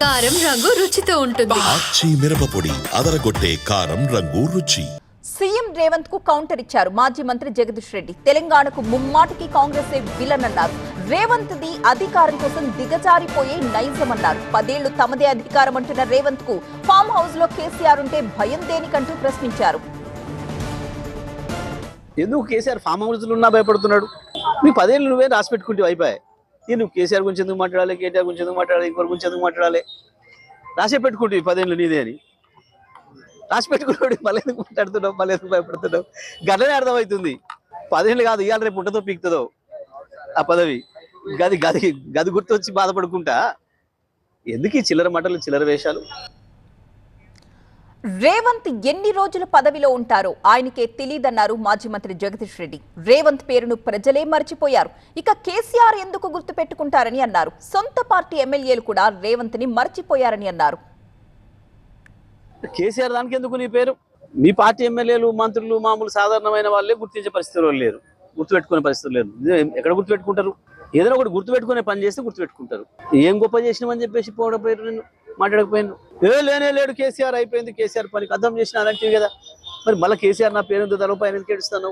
కారం రంగు రుచితో ఉంటుంది. ఆచి మిరపపొడి అదరగొట్టే కారం రంగు రుచి. సీఎం రేవంత్ కు కౌంటర్ ఇచ్చారు మాజీ మంత్రి జగదీష్ రెడ్డి. తెలంగాణకు ముమ్మాటికి కాంగ్రెస్ విలన్ అన్నారు. రేవంత్ ది అధికారం కోసం దిగజారిపోయే నైజం అన్నారు. 10 ఏళ్లు తమదే అధికారం అంటున్న రేవంత్ కు ఫామ్ హౌస్ లో కేసీఆర్ ఉంటే భయం దేనికంటూ ప్రశ్నించారు. ఎందుకు కేసీఆర్ ఫామ్ హౌస్లు ఉన్నా భయపడుతున్నాడు? నీ 10 ఏళ్ళు నువ్వే రాసి పెట్టుకుంటే అయిపోయాయి. నువ్వు కేసీఆర్ గురించి ఎందుకు మాట్లాడాలి, కేటీఆర్ గురించి ఎందుకు మాట్లాడాలి, ఇంకోరి గురించి ఎందుకు మాట్లాడాలి? రాసే పెట్టుకుంటే 10 ఏళ్ళు నీదే అని రాసి పెట్టుకున్నాడు. మళ్ళీ ఎందుకు మాట్లాడుతున్నావు, మళ్ళీ ఎందుకు భయపడుతున్నావు? గట్లనే అర్థమవుతుంది. 10 ఏళ్ళు కాదు, ఇవాళ రేపు ఉంటుందో పీకుతుందో ఆ పదవి. గది గది గది గుర్తొచ్చి బాధపడుకుంటా ఎందుకు ఈ చిల్లర మాటలు, చిల్లర వేషాలు? రేవంత్ ఎన్ని రోజులు పదవిలో ఉంటారో ఆయనకే తెలియదన్నారు మాజీ మంత్రి జగదీష్ రెడ్డి. రేవంత్ పేరును ప్రజలే మర్చిపోయారు, ఇక కేసీఆర్ ఎందుకు గుర్తు పెట్టుకుంటారని అన్నారు. సొంత పార్టీ ఎమ్మెల్యేలు కూడా రేవంత్ ని మర్చిపోయారని అన్నారు. కేసీఆర్ దానికి ఎందుకు నీ పేరు? మీ పార్టీ ఎమ్మెల్యేలు, మంత్రులు, మామూలు సాధారణమైన వాళ్ళే గుర్తించే పరిస్థితులు లేరు, గుర్తుపెట్టుకునే పరిస్థితులు లేరు. ఎక్కడ గుర్తుపెట్టుకుంటారు? ఏదైనా ఒకటి గుర్తుపెట్టుకునే పని చేస్తే గుర్తుపెట్టుకుంటారు. ఏం గొప్ప చేసినామని చెప్పేసి పోవడం పేరు నేను మాట్లాడకపోయాను. లేనే లేడు కేసీఆర్, అయిపోయింది కేసీఆర్ పనికి అర్థం చేసిన అలాంటివి కదా. మరి మళ్ళీ కేసీఆర్ నా పేరు ఎందుకు తలపై ఎందుకు ఏడుస్తాను?